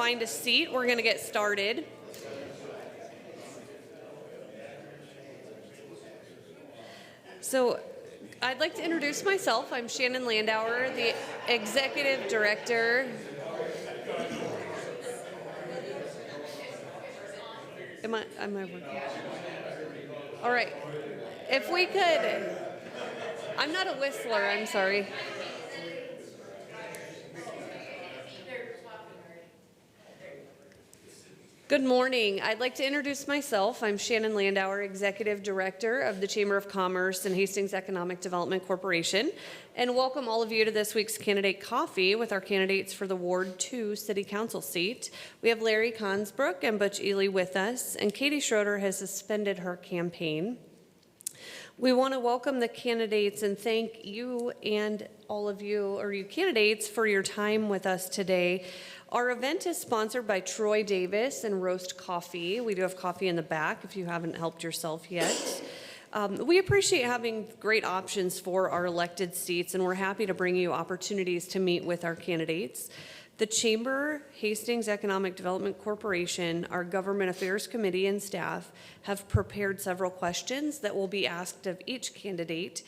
find a seat, we're going to get started. So I'd like to introduce myself. I'm Shannon Landauer, the Executive Director. Am I working? All right. If we could, I'm not a whistler, I'm sorry. Good morning. I'd like to introduce myself. I'm Shannon Landauer, Executive Director of the Chamber of Commerce and Hastings Economic Development Corporation, and welcome all of you to this week's Candidate Coffee with our candidates for the Ward 2 City Council seat. We have Larry Consbruck and Butch Eley with us, and Katie Schroder has suspended her campaign. We want to welcome the candidates and thank you and all of you, or you candidates, for your time with us today. Our event is sponsored by Troy Davis and Roast Coffee. We do have coffee in the back if you haven't helped yourself yet. We appreciate having great options for our elected seats, and we're happy to bring you opportunities to meet with our candidates. The Chamber, Hastings Economic Development Corporation, our Government Affairs Committee, and staff have prepared several questions that will be asked of each candidate.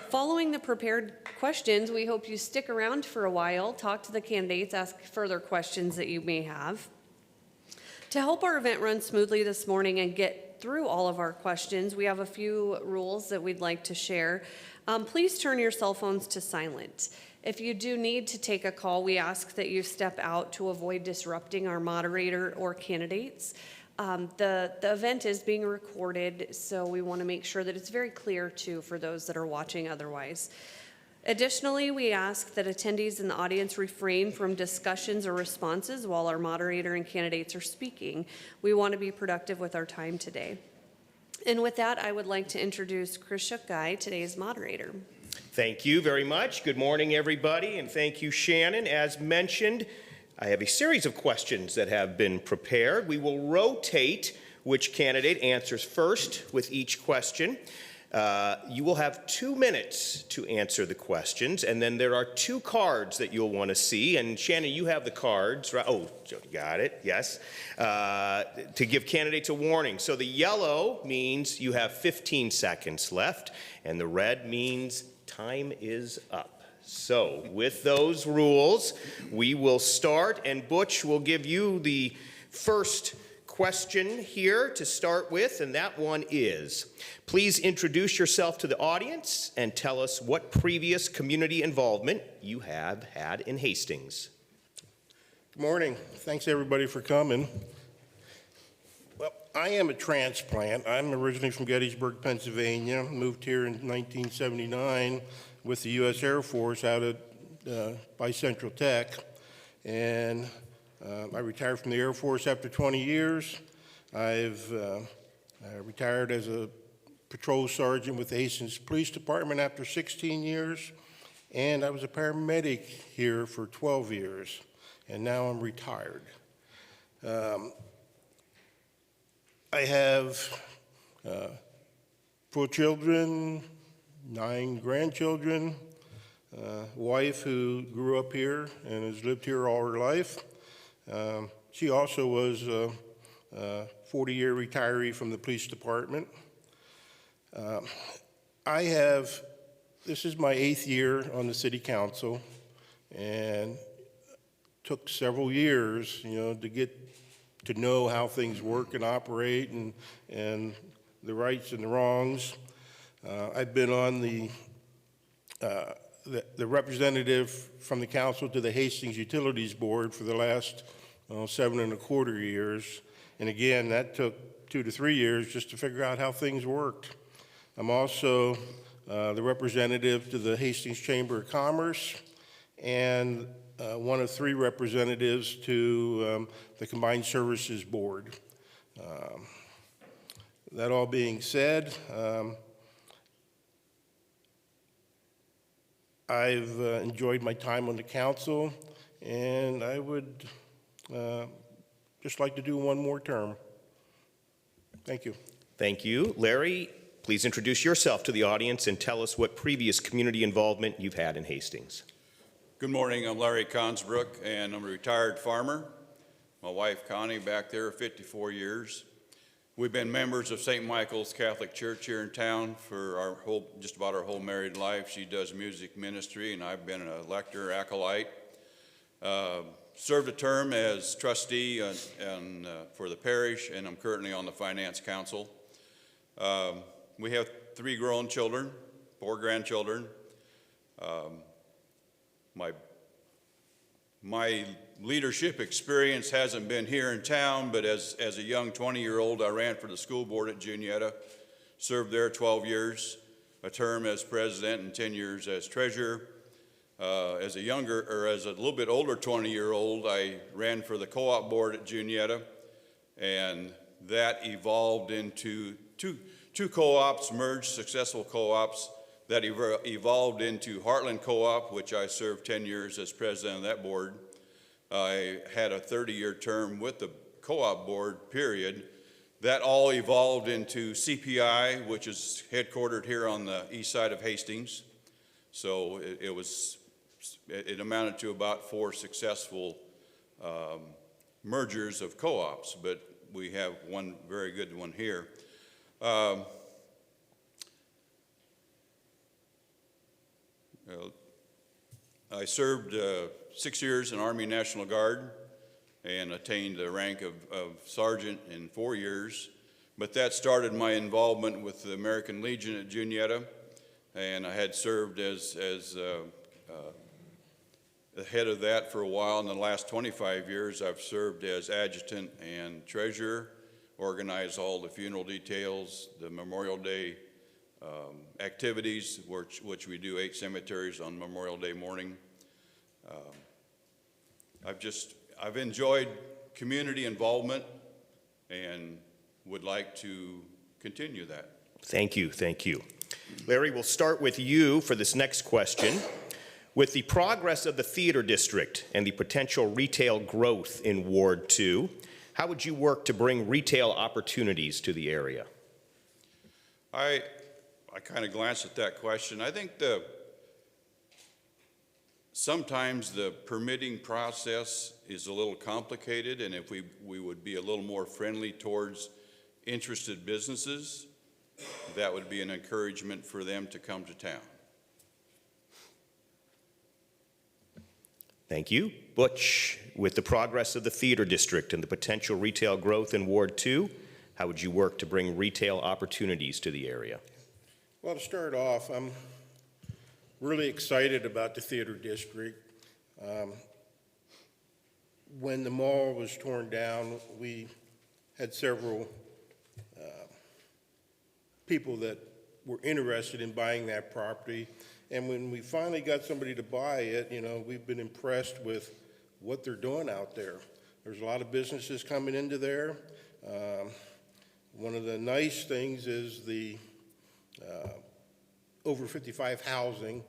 Following the prepared questions, we hope you stick around for a while, talk to the candidates, ask further questions that you may have. To help our event run smoothly this morning and get through all of our questions, we have a few rules that we'd like to share. Please turn your cell phones to silent. If you do need to take a call, we ask that you step out to avoid disrupting our moderator or candidates. The event is being recorded, so we want to make sure that it's very clear, too, for those that are watching otherwise. Additionally, we ask that attendees in the audience refrain from discussions or responses while our moderator and candidates are speaking. We want to be productive with our time today. And with that, I would like to introduce Chris Shukai, today's moderator. Thank you very much. Good morning, everybody, and thank you, Shannon. As mentioned, I have a series of questions that have been prepared. We will rotate which candidate answers first with each question. You will have 2 minutes to answer the questions, and then there are 2 cards that you'll want to see. And Shannon, you have the cards, right? Oh, got it, yes. To give candidates a warning. So the yellow means you have 15 seconds left, and the red means time is up. So with those rules, we will start, and Butch will give you the first question here to start with, and that one is, please introduce yourself to the audience and tell us what previous community involvement you have had in Hastings. Good morning. Thanks everybody for coming. Well, I am a transplant. I'm originally from Gettysburg, Pennsylvania. Moved here in 1979 with the U.S. Air Force out by Central Tech. And I retired from the Air Force after 20 years. I've retired as a patrol sergeant with the Hastings Police Department after 16 years. And I was a paramedic here for 12 years. And now I'm retired. I have 4 children, 9 grandchildren, wife who grew up here and has lived here all her life. She also was a 40-year retiree from the police department. This is my 8th year on the city council, and took several years, to get to know how things work and operate and the rights and the wrongs. I've been on the representative from the council to the Hastings Utilities Board for the last 7.25 years. And again, that took 2 to 3 years just to figure out how things worked. I'm also the representative to the Hastings Chamber of Commerce and one of 3 representatives to the Combined Services Board. That all being said, I've enjoyed my time on the council, and I would just like to do one more term. Thank you. Thank you. Larry, please introduce yourself to the audience and tell us what previous community involvement you've had in Hastings. Good morning. I'm Larry Consbruck, and I'm a retired farmer. my wife Connie back there, 54 years. We've been members of St. Michael's Catholic Church here in town for just about our whole married life. She does music ministry, and I've been a lector, acolyte. Served a term as trustee for the parish, and I'm currently on the finance council. We have 3 grown children, 4 grandchildren. My leadership experience hasn't been here in town, but as a young 20-year-old, I ran for the school board at Juniata, served there 12 years, a term as president and 10 years as treasurer. As a little bit older 20-year-old, I ran for the co-op board at Juniata, and that evolved into two co-ops, merged successful co-ops, that evolved into Heartland Co-op, which I served 10 years as president of that board. I had a 30-year term with the co-op board, period. That all evolved into CPI, which is headquartered here on the east side of Hastings. So it amounted to about 4 successful mergers of co-ops, but we have one very good one here. I served 6 years in Army National Guard and attained the rank of sergeant in 4 years. But that started my involvement with the American Legion at Juniata, and I had served as the head of that for a while. In the last 25 years, I've served as adjutant and treasurer, organized all the funeral details, the Memorial Day activities, which we do 8 cemeteries on Memorial Day morning. I've enjoyed community involvement and would like to continue that. Thank you, thank you. Larry, we'll start with you for this next question. With the progress of the theater district and the potential retail growth in Ward 2, how would you work to bring retail opportunities to the area? I kind of glanced at that question. I think sometimes the permitting process is a little complicated, and if we would be a little more friendly towards interested businesses, that would be an encouragement for them to come to town. Thank you. Butch, with the progress of the theater district and the potential retail growth in Ward 2, how would you work to bring retail opportunities to the area? Well, to start off, I'm really excited about the theater district. When the mall was torn down, we had several people that were interested in buying that property. And when we finally got somebody to buy it, we've been impressed with what they're doing out there. There's a lot of businesses coming into there. One of the nice things is the over 55 housing,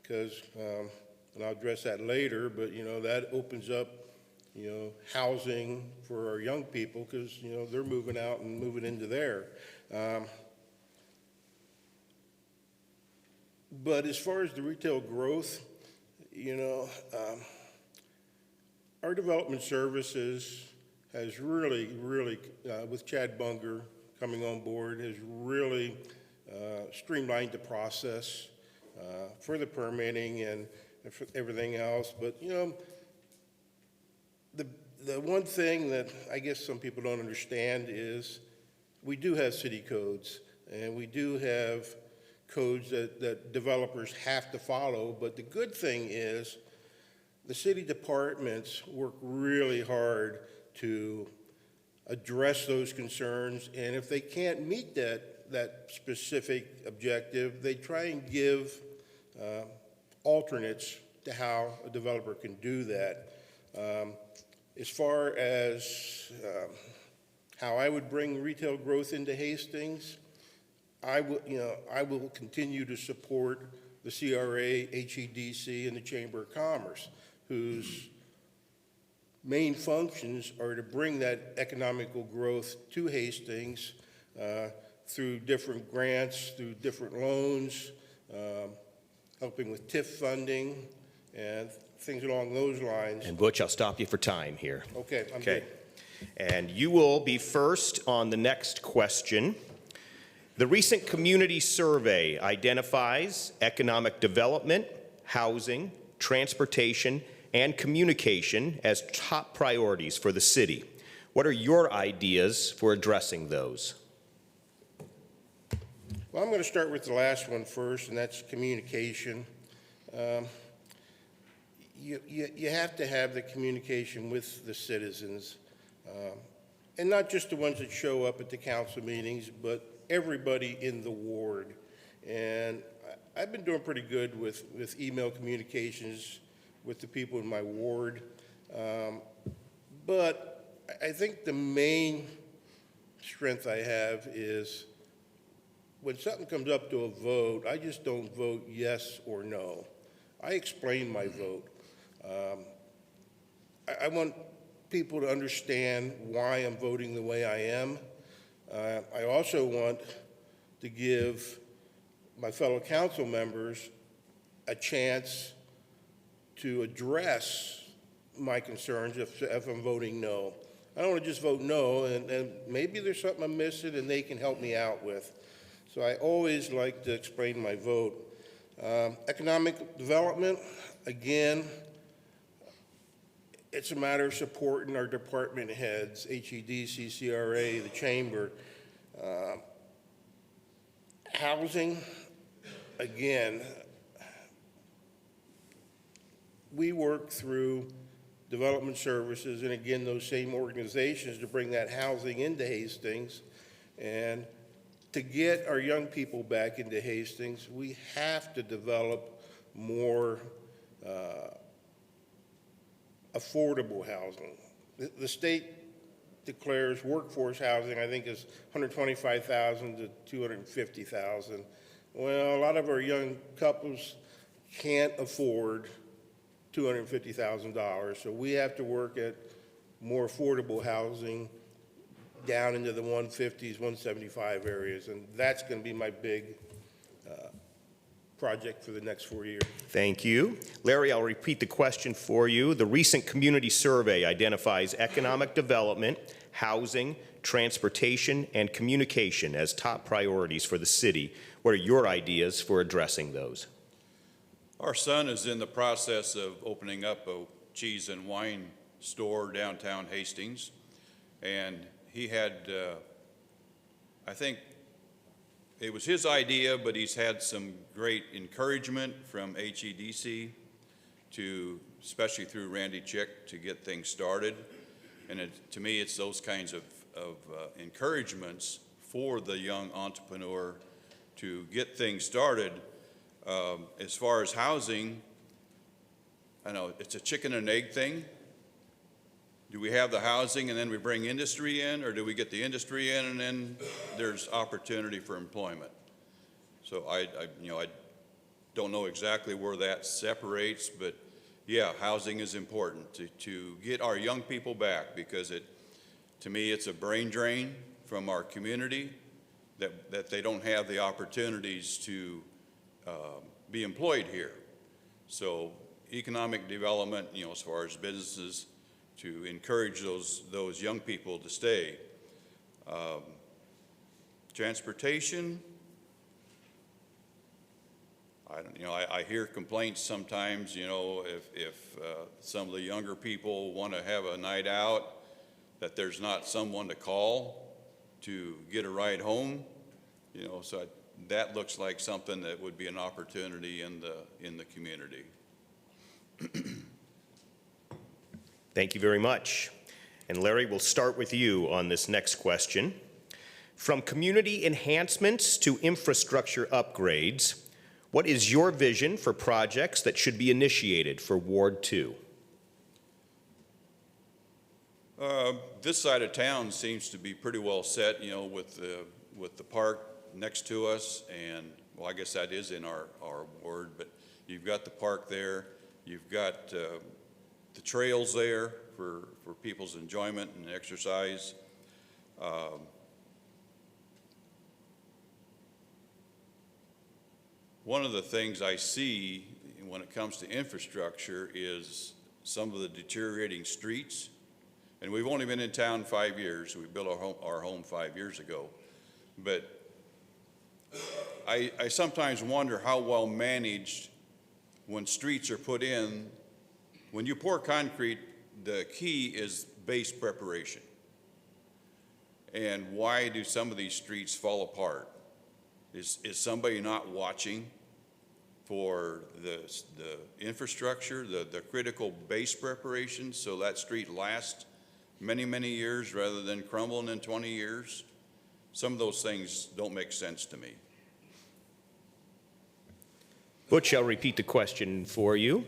because, and I'll address that later, but that opens up, housing for our young people, because, they're moving out and moving into there. But as far as the retail growth, our development services has really, with Chad Bunger coming on board, has really streamlined the process for the permitting and for everything else. But, the one thing that I guess some people don't understand is we do have city codes, and we do have codes that developers have to follow. But the good thing is the city departments work really hard to address those concerns, and if they can't meet that specific objective, they try and give alternates to how a developer can do that. As far as how I would bring retail growth into Hastings, I will continue to support the CRA, HEDC, and the Chamber of Commerce, whose main functions are to bring that economical growth to Hastings through different grants, through different loans, helping with TIF funding, and things along those lines. And Butch, I'll stop you for time here. Okay, I'm Okay. good. And you will be first on the next question. The recent community survey identifies economic development, housing, transportation, and communication as top priorities for the city. What are your ideas for addressing those? Well, I'm going to start with the last one first, and that's communication. You have to have the communication with the citizens, and not just the ones that show up at the council meetings, but everybody in the ward. And I've been doing pretty good with email communications with the people in my ward. But I think the main strength I have is when something comes up to a vote, I just don't vote yes or no. I explain my vote. I want people to understand why I'm voting the way I am. I also want to give my fellow council members a chance to address my concerns if I'm voting no. I don't want to just vote no, and maybe there's something I'm missing and they can help me out with. So I always like to explain my vote. Economic development, again, it's a matter of supporting our department heads, HED, CCRA, the chamber. Housing, again, we work through development services and again, those same organizations to bring that housing into Hastings. And to get our young people back into Hastings, we have to develop more affordable housing. The state declares workforce housing, I think, is 125,000 to 250,000. Well, a lot of our young couples can't afford $250,000, so we have to work at more affordable housing down into the 150s, 175 areas, and that's going to be my big project for the next 4 years. Thank you. Larry, I'll repeat the question for you. The recent community survey identifies economic development, housing, transportation, and communication as top priorities for the city. What are your ideas for addressing those? Our son is in the process of opening up a cheese and wine store downtown Hastings, and he had, I think it was his idea, but he's had some great encouragement from HEDC to, especially through Randy Chick, to get things started. And to me, it's those kinds of encouragements for the young entrepreneur to get things started. As far as housing, I know it's a chicken and egg thing. Do we have the housing and then we bring industry in, or do we get the industry in and then there's opportunity for employment? So I don't know exactly where that separates, but yeah, housing is important to get our young people back, because to me, it's a brain drain from our community that they don't have the opportunities to be employed here. So economic development, as far as businesses, to encourage those young people to stay. Transportation, I hear complaints sometimes, if some of the younger people want to have a night out, that there's not someone to call to get a ride home, so that looks like something that would be an opportunity in the community. Thank you very much. And Larry, we'll start with you on this next question. From community enhancements to infrastructure upgrades, what is your vision for projects that should be initiated for Ward 2? This side of town seems to be pretty well set, with the park next to us, and well, I guess that is in our ward, but you've got the park there, you've got the trails there for people's enjoyment and exercise. One of the things I see when it comes to infrastructure is some of the deteriorating streets. And we've only been in town 5 years. We built our home 5 years ago. But I sometimes wonder how well managed when streets are put in. When you pour concrete, the key is base preparation. And why do some of these streets fall apart? Is somebody not watching for the infrastructure, the critical base preparation, so that street lasts many, many years rather than crumbling in 20 years? Some of those things don't make sense to me. Butch, I'll repeat the question for you.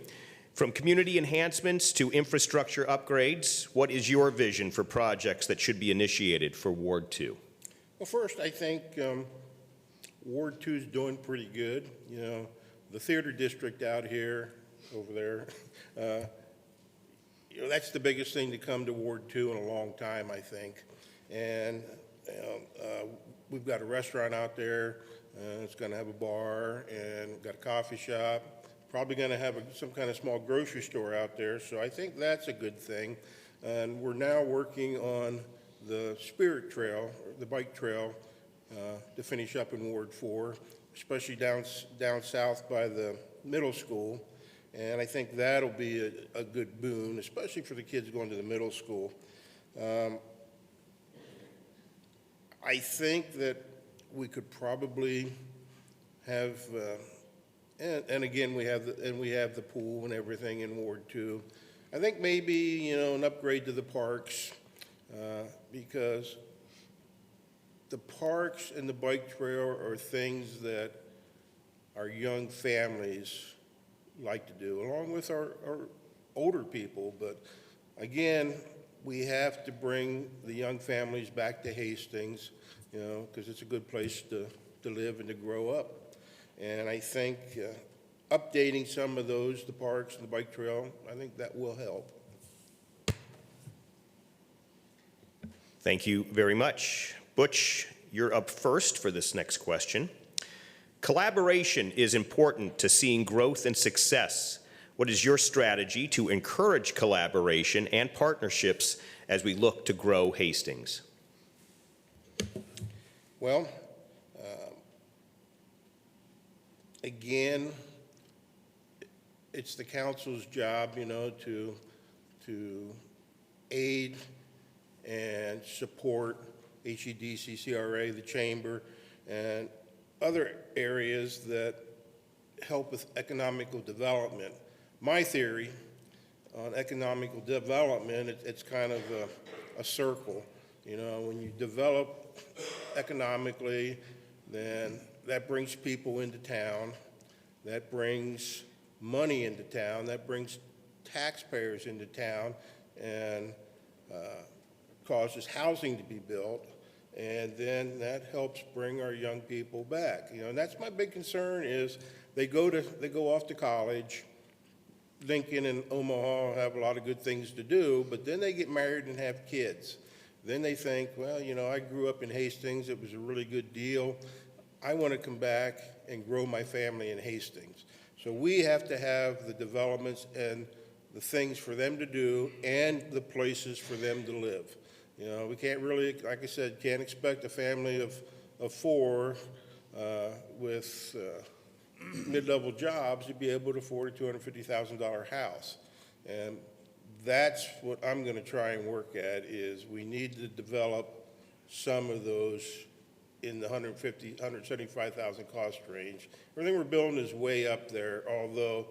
From community enhancements to infrastructure upgrades, what is your vision for projects that should be initiated for Ward 2? Well, first, I think Ward 2 is doing pretty good. You know, the theater district out here, over there, you know, that's the biggest thing to come to Ward 2 in a long time, I think. And we've got a restaurant out there. It's going to have a bar, and we've got a coffee shop. Probably going to have some kind of small grocery store out there. So I think that's a good thing. And we're now working on the Spirit Trail, the bike trail, to finish up in Ward 4, especially down south by the middle school. And I think that'll be a good boon, especially for the kids going to the middle school. I think that we could probably have, and again, we have the pool and everything in Ward 2. I think maybe, you know, an upgrade to the parks, because the parks and the bike trail are things that our young families like to do, along with our older people. But again, we have to bring the young families back to Hastings, you know, because it's a good place to live and to grow up. And I think updating some of those, the parks and the bike trail, I think that will help. Thank you very much. Butch, you're up first for this next question. Collaboration is important to seeing growth and success. What is your strategy to encourage collaboration and partnerships as we look to grow Hastings? Well, again, it's the council's job, you know, to aid and support HEDC, CRA, the chamber, and other areas that help with economical development. My theory on economical development, it's kind of a circle. You know, when you develop economically, then that brings people into town, that brings money into town, that brings taxpayers into town, and causes housing to be built, and then that helps bring our young people back. You know, and that's my big concern is they go off to college. Lincoln and Omaha have a lot of good things to do, but then they get married and have kids. Then they think, well, you know, I grew up in Hastings. It was a really good deal. I want to come back and grow my family in Hastings. So we have to have the developments and the things for them to do and the places for them to live. You know, we can't really, like I said, can't expect a family of four with mid-level jobs to be able to afford a $250,000 house. And that's what I'm going to try and work at is we need to develop some of those in the 150, 175,000 cost range. Everything we're building is way up there, although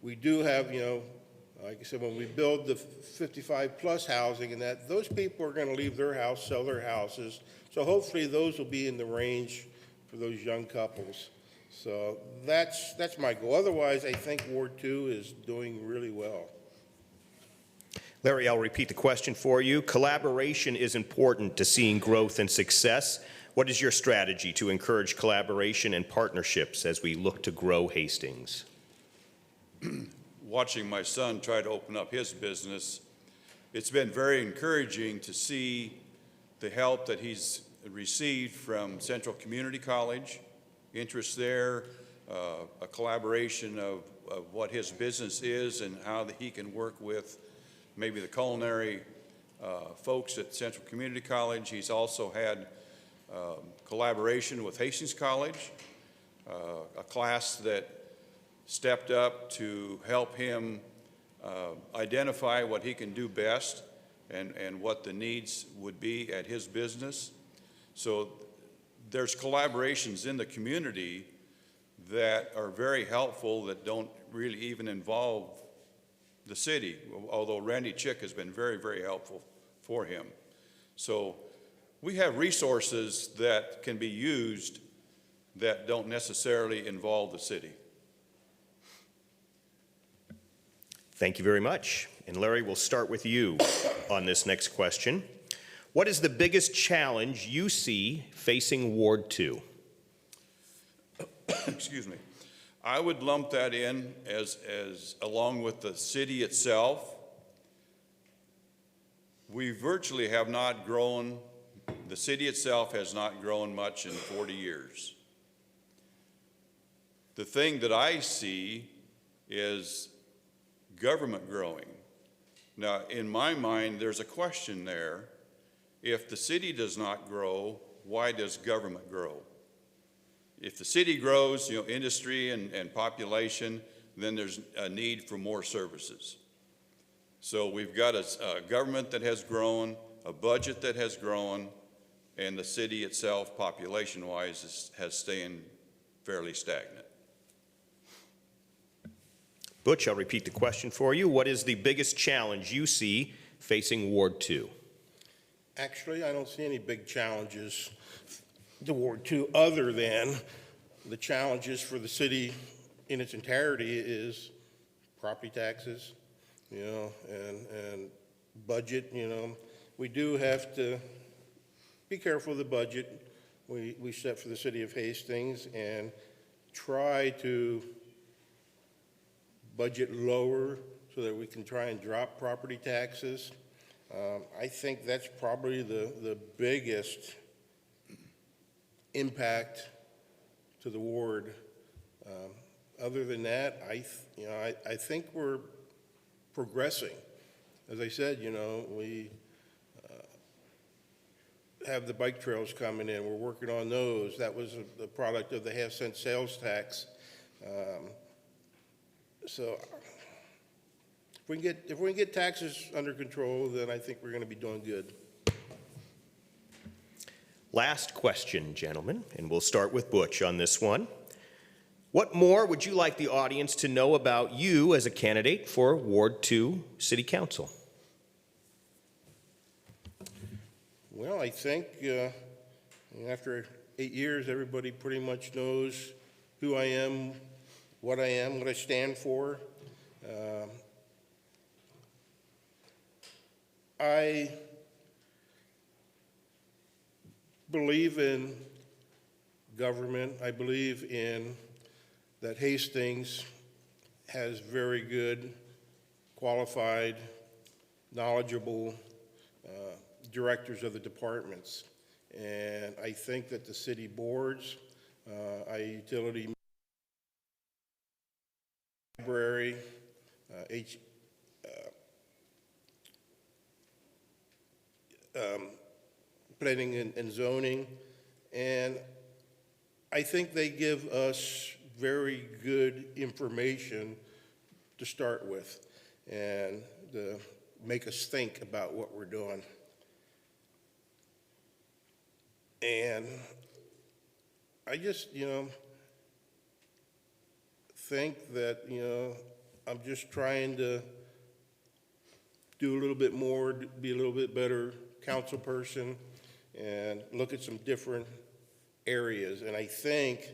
we do have, you know, like I said, when we build the 55 plus housing and that, those people are going to leave their house, sell their houses. So hopefully those will be in the range for those young couples. So that's my goal. Otherwise, I think Ward 2 is doing really well. Larry, I'll repeat the question for you. Collaboration is important to seeing growth and success. What is your strategy to encourage collaboration and partnerships as we look to grow Hastings? Watching my son try to open up his business, it's been very encouraging to see the help that he's received from Central Community College, interest there, a collaboration of what his business is and how that he can work with maybe the culinary folks at Central Community College. He's also had collaboration with Hastings College, a class that stepped up to help him identify what he can do best and what the needs would be at his business. So there's collaborations in the community that are very helpful that don't really even involve the city, although Randy Chick has been very, very helpful for him. So we have resources that can be used that don't necessarily involve the city. Thank you very much. And Larry, we'll start with you on this next question. What is the biggest challenge you see facing Ward 2? Excuse me. I would lump that in as along with the city itself. We virtually have not grown, the city itself has not grown much in 40 years. The thing that I see is government growing. Now, in my mind, there's a question there. If the city does not grow, why does government grow? If the city grows, industry and population, then there's a need for more services. So we've got a government that has grown, a budget that has grown, and the city itself, population-wise, has stayed fairly stagnant. Butch, I'll repeat the question for you. What is the biggest challenge you see facing Ward 2? Actually, I don't see any big challenges to Ward 2 other than the challenges for the city in its entirety is property taxes, and budget, We do have to be careful of the budget we set for the city of Hastings and try to budget lower so that we can try and drop property taxes. I think that's probably the biggest impact to the ward. Other than that, I think we're progressing. As I said, we have the bike trails coming in. We're working on those. That was the product of the half-cent sales tax. So if we can get taxes under control, then I think we're going to be doing good. Last question, gentlemen, and we'll start with Butch on this one. What more would you like the audience to know about you as a candidate for Ward 2 City Council? Well, I think after 8 years, everybody pretty much knows who I am, what I stand for. I believe in government. I believe in that Hastings has very good, qualified, knowledgeable directors of the departments. And I think that the city boards, utility, library, planning and zoning, and I think they give us very good information to start with and to make us think about what we're doing. And I just, think that, I'm just trying to do a little bit more, be a little bit better council person, and look at some different areas. And I think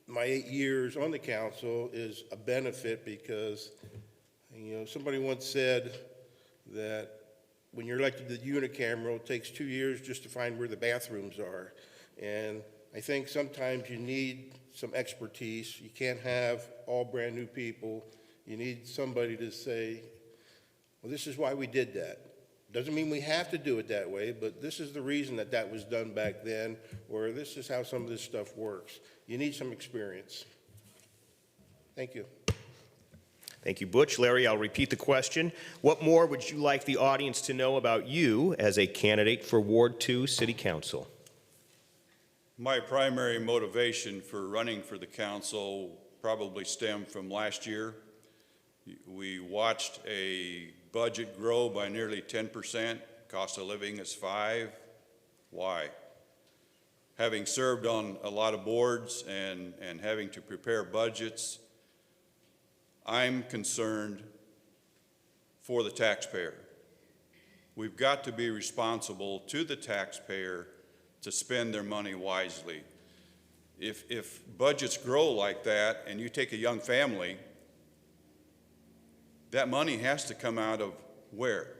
my 8 years on the council is a benefit because, somebody once said that when you're elected to the unicameral, it takes 2 years just to find where the bathrooms are. And I think sometimes you need some expertise. You can't have all brand new people. You need somebody to say, well, this is why we did that. Doesn't mean we have to do it that way, but this is the reason that that was done back then, or this is how some of this stuff works. You need some experience. Thank you. Thank you, Butch. Larry, I'll repeat the question. What more would you like the audience to know about you as a candidate for Ward 2 City Council? My primary motivation for running for the council probably stemmed from last year. We watched a budget grow by nearly 10%. Cost of living is 5%. Why? Having served on a lot of boards and having to prepare budgets, I'm concerned for the taxpayer. We've got to be responsible to the taxpayer to spend their money wisely. If budgets grow like that and you take a young family, that money has to come out of where?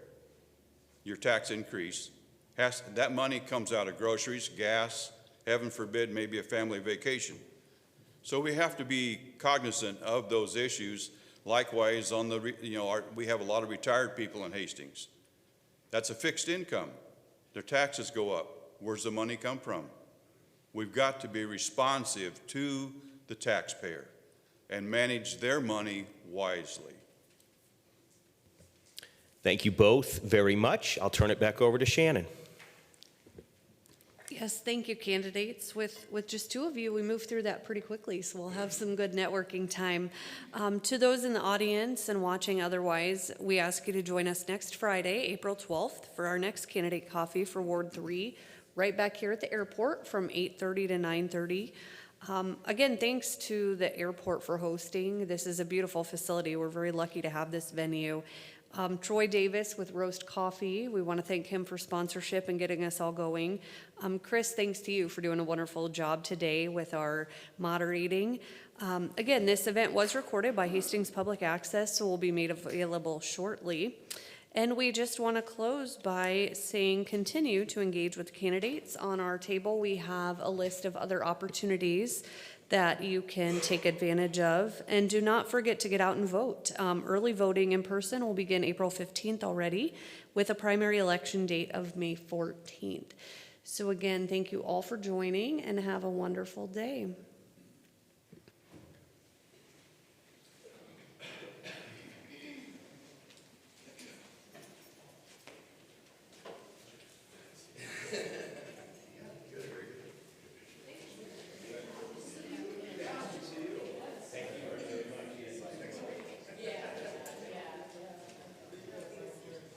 Your tax increase. That money comes out of groceries, gas, heaven forbid, maybe a family vacation. So we have to be cognizant of those issues. Likewise, on the, we have a lot of retired people in Hastings. That's a fixed income. Their taxes go up. Where's the money come from? We've got to be responsive to the taxpayer and manage their money wisely. Thank you both very much. I'll turn it back over to Shannon. Yes, thank you, candidates. With just two of you, we moved through that pretty quickly, so we'll have some good networking time. To those in the audience and watching otherwise, we ask you to join us next Friday, April 12th, for our next candidate coffee for Ward 3, right back here at the airport from 8:30 to 9:30. Again, thanks to the airport for hosting. This is a beautiful facility. We're very lucky to have this venue. Troy Davis with Roast Coffee. We want to thank him for sponsorship and getting us all going. Chris, thanks to you for doing a wonderful job today with our moderating. Again, this event was recorded by Hastings Public Access, so will be made available shortly. And we just want to close by saying continue to engage with candidates. On our table, we have a list of other opportunities that you can take advantage of. And do not forget to get out and vote. Early voting in person will begin April 15th already, with a primary election date of May 14th. So again, thank you all for joining and have a wonderful day.